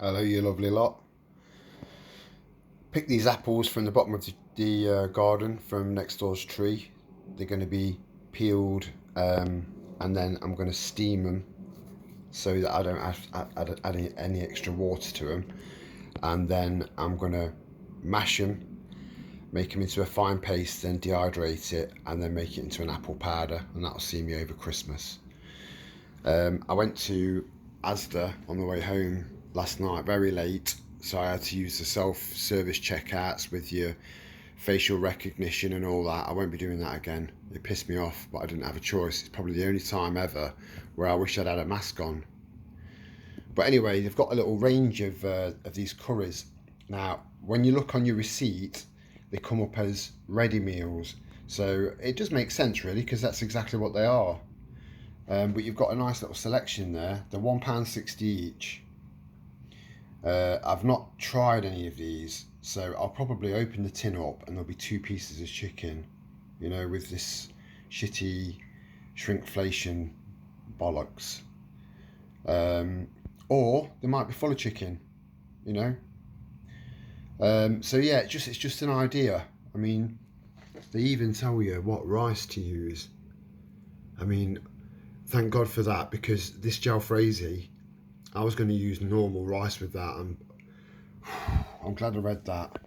Hello, you lovely lot. Picked these apples from the bottom of the garden from next door's tree. They're going to be peeled and then I'm going to steam them so that I don't have to add any extra water to them. And then I'm going to mash them, make them into a fine paste, then dehydrate it and then make it into an apple powder, and that'll see me over Christmas. I went to Asda on the way home last night very late, so I had to use the self-service checkouts with your facial recognition and all that. I won't be doing that again. It pissed me off, but I didn't have a choice. It's probably the only time ever where I wish I'd had a mask on. But anyway, they've got a little range of these curries. Now, when you look on your receipt, they come up as ready meals. So it does make sense really, because that's exactly what they are. But you've got a nice little selection there. They're £1.60 each. I've not tried any of these, so I'll probably open the tin up and there'll be 2 pieces of chicken, you know, with this shitty shrinkflation bollocks. Or they might be full of chicken, you know. So yeah, it's just an idea. I mean, they even tell you what rice to use. I mean, thank God for that, because this jalfrezi, I was going to use normal rice with that, and I'm glad I read that.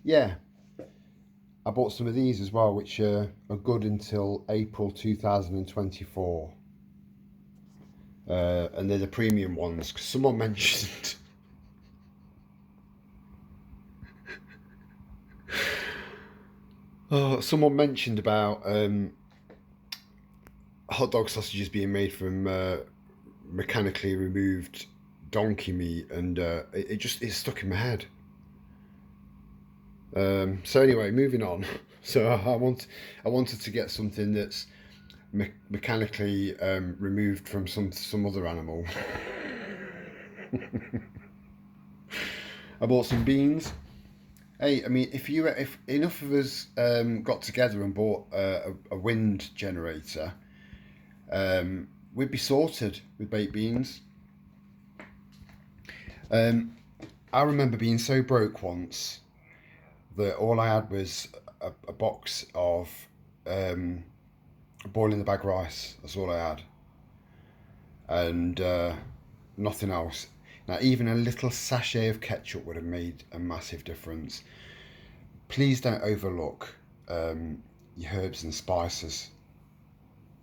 Yeah, I bought some of these as well, which are good until April 2024. And they're the premium ones, because someone mentioned someone mentioned about hot dog sausages being made from mechanically removed donkey meat, and it's stuck in my head. So anyway, moving on. So I wanted to get something that's mechanically removed from some other animal. I bought some beans. Hey, I mean, if enough of us got together and bought a wind generator, we'd be sorted with baked beans. I remember being so broke once that all I had was a box of boiling the bag rice. That's all I had, and nothing else. Now, even a little sachet of ketchup would have made a massive difference. Please don't overlook your herbs and spices.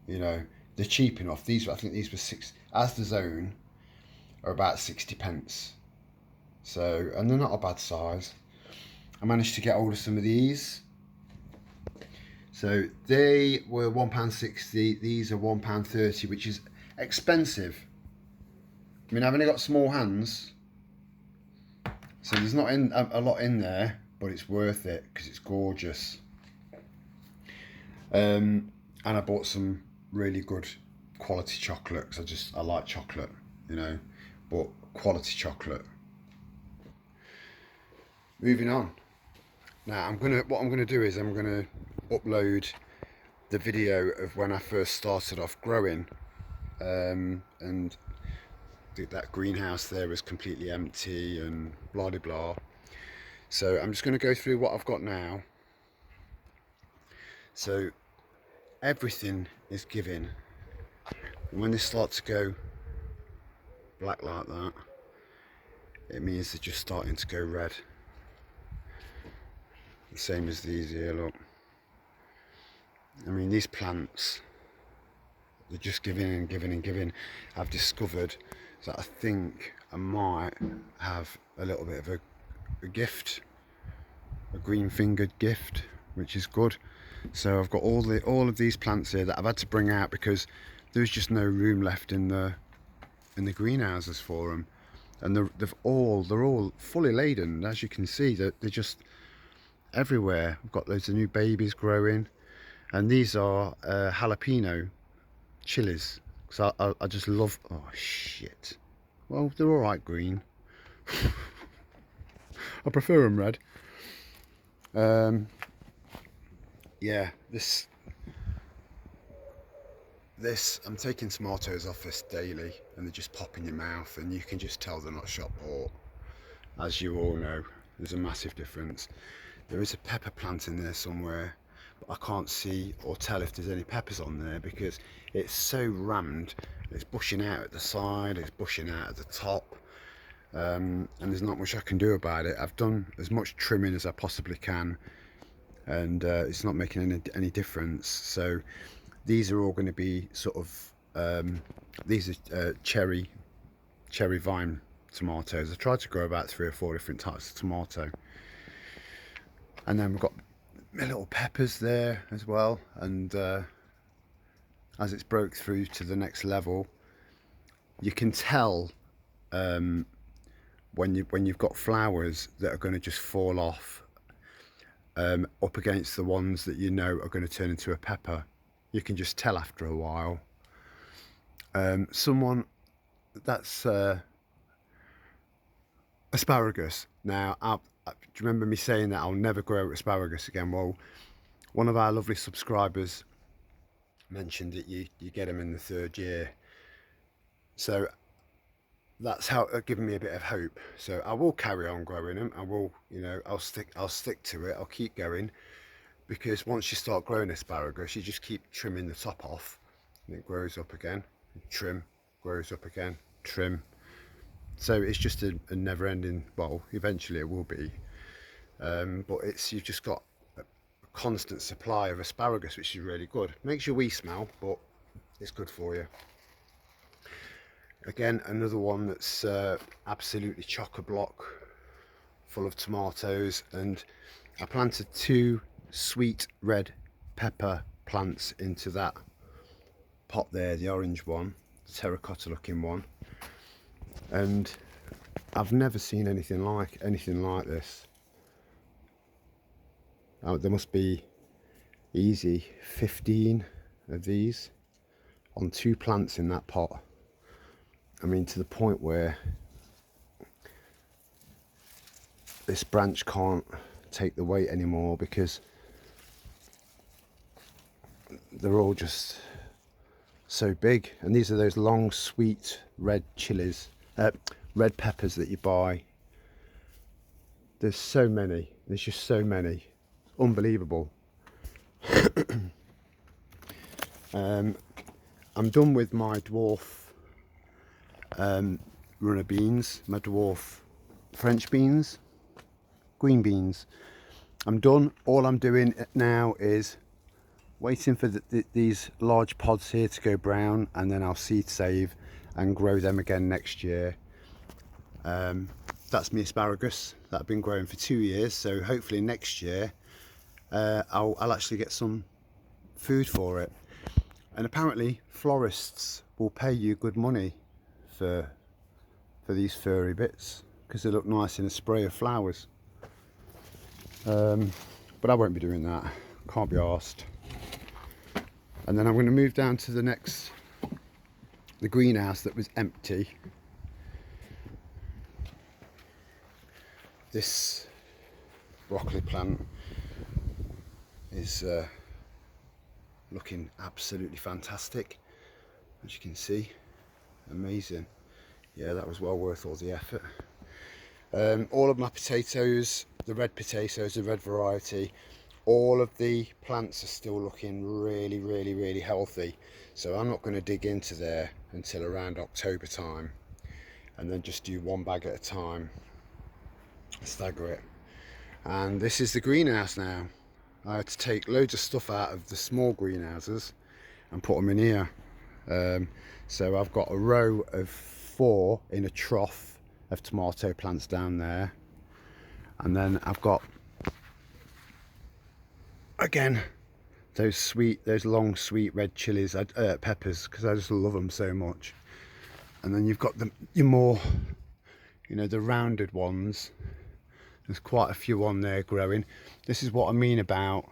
You know, they're cheap enough. I think these were Asda's own are about 60 pence. So, and they're not a bad size. I managed to get hold of some of these. So they were £1.60. These are £1.30, which is expensive. I mean, I've only got small hands, so there's not a lot in there, but it's worth it because it's gorgeous. And I bought some really good quality chocolate, because I like chocolate, you know, but quality chocolate. Moving on. Now what I'm gonna do is I'm gonna upload the video of when I first started off growing, and that greenhouse there was completely empty and blah de blah. So I'm just going to go through what I've got now. So everything is giving, and when they start to go black like that, it means they're just starting to go red. The same as these here, look. I mean, these plants, they're just giving and giving and giving. I've discovered that I think I might have a little bit of a gift, a green fingered gift, which is good. So I've got all of these plants here that I've had to bring out because there's just no room left in the greenhouses for them, and they're all fully laden. As you can see, they're just everywhere. I've got loads of new babies growing, and these are jalapeno chilies. So I just love. Oh shit! Well, they're all right green. I prefer them red. Yeah, this I'm taking tomatoes off this daily, and they just pop in your mouth, and you can just tell they're not shop bought. As you all know, there's a massive difference. There is a pepper plant in there somewhere, but I can't see or tell if there's any peppers on there because it's so rammed. It's bushing out at the side, it's bushing out at the top, and there's not much I can do about it. I've done as much trimming as I possibly can, and it's not making any difference. So these are all going to be sort of these are cherry vine tomatoes. I tried to grow about 3 or 4 different types of tomato, and then we've got my little peppers there as well. And as it's broke through to the next level, you can tell when you've got flowers that are going to just fall off up against the ones that you know are going to turn into a pepper. You can just tell after a while. Someone that's asparagus. Now, do you remember me saying that I'll never grow asparagus again? Well, one of our lovely subscribers mentioned that you get them in the 3rd year. So that's how given me a bit of hope. So I will carry on growing them. I will, I'll stick to it. I'll keep going, because once you start growing asparagus, you just keep trimming the top off, and it grows up again. Trim, grows up again, trim. So it's just a never-ending. Well, eventually it will be, but you've just got a constant supply of asparagus, which is really good. Makes your wee smell, but it's good for you. Again, another one that's absolutely chock-a-block full of tomatoes, and I planted 2 sweet red pepper plants into that pot there, the orange one, the terracotta looking one, and I've never seen anything like this. There must be easy 15 of these on 2 plants in that pot. I mean, to the point where this branch can't take the weight anymore because they're all just so big. And these are those long, sweet red red peppers that you buy. There's so many. There's just so many. Unbelievable. I'm done with my dwarf runner beans, my dwarf French beans, green beans. I'm done. All I'm doing now is waiting for these large pods here to go brown, and then I'll seed save and grow them again next year. That's my asparagus that I've been growing for 2 years, so hopefully next year I'll actually get some food for it. And apparently florists will pay you good money for these furry bits because they look nice in a spray of flowers. But I won't be doing that, can't be arsed. And then I'm going to move down to the greenhouse that was empty. This broccoli plant is looking absolutely fantastic, as you can see. Amazing. Yeah, that was well worth all the effort. All of my potatoes, the red potatoes, the red variety, all of the plants are still looking really healthy. So I'm not going to dig into there until around October time, and then just do 1 bag at a time, stagger it. And this is the greenhouse now. I had to take loads of stuff out of the small greenhouses and put them in here. So I've got a row of 4 in a trough of tomato plants down there, and then I've got again those long sweet red chilies, peppers, because I just love them so much. And then you've got your more, the rounded ones. There's quite a few on there growing. This is what I mean about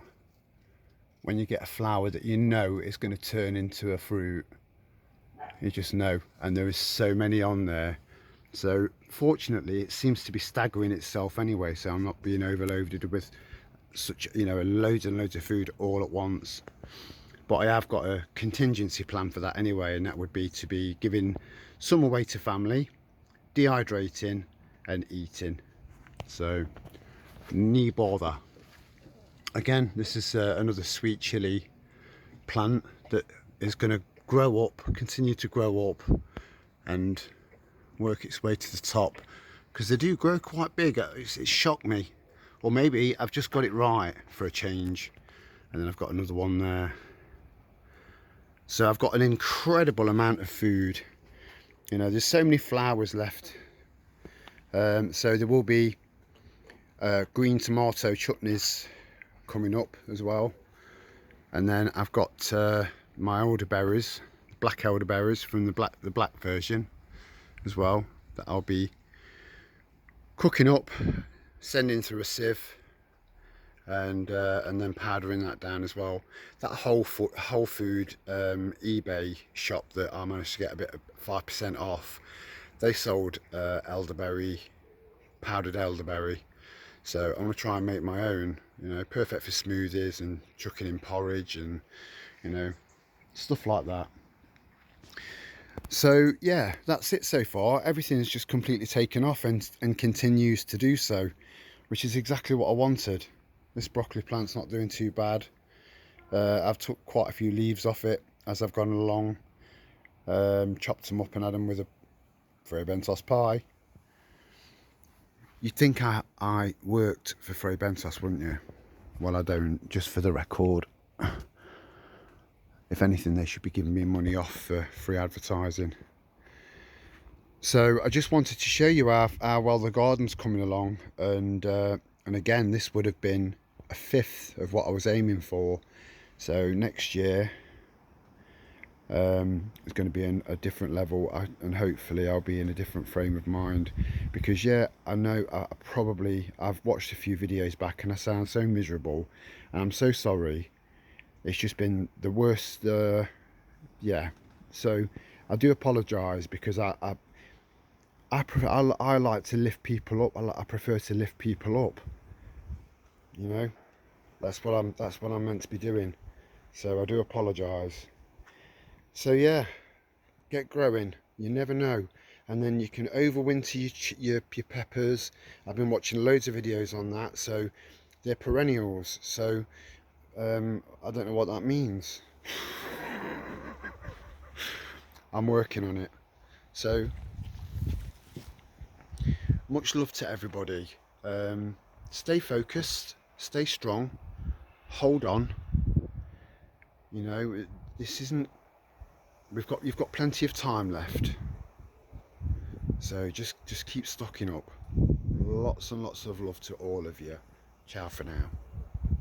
when you get a flower that you know is going to turn into a fruit. You just know, and there is so many on there. So fortunately it seems to be staggering itself anyway, so I'm not being overloaded with such, loads and loads of food all at once. but I have got a contingency plan for that anyway, and that would be to be giving some away to family, dehydrating and eating. So no bother. Again, this is another sweet chili plant that is going to grow up, continue to grow up and work its way to the top, because they do grow quite big. It shocked me, or maybe I've just got it right for a change. And then I've got another one there. So I've got an incredible amount of food. You know, there's so many flowers left. So there will be green tomato chutneys coming up as well. And then I've got my elderberries, black elderberries from the black version as well, that I'll be cooking up, sending through a sieve, and then powdering that down as well. That whole food eBay shop that I managed to get a bit of 5% off, they sold elderberry, powdered elderberry. So I'm going to try and make my own, you know, perfect for smoothies and chucking in porridge and, you know, stuff like that. So yeah, that's it so far. Everything's just completely taken off and continues to do so, which is exactly what I wanted. This broccoli plant's not doing too bad. I've took quite a few leaves off it as I've gone along, chopped them up and had them with a Fray Bentos pie. You'd think I worked for Fray Bentos, wouldn't you? Well, I don't, just for the record. If anything, they should be giving me money off for free advertising. So I just wanted to show you how well the garden's coming along, and again, this would have been a fifth of what I was aiming for. So next year it's going to be in a different level, and hopefully I'll be in a different frame of mind, because yeah, I know I've watched a few videos back and I sound so miserable, and I'm so sorry. It's just been the worst. Yeah, so I do apologise, because I like to lift people up. I prefer to lift people up, you know. That's what I'm meant to be doing. So I do apologise. So yeah, get growing, you never know. And then you can overwinter your peppers. I've been watching loads of videos on that. So they're perennials, so I don't know what that means. I'm working on it. So much love to everybody. Stay focused, stay strong, hold on. You know, this isn't, you've got plenty of time left. So just keep stocking up. Lots and lots of love to all of you. Ciao for now.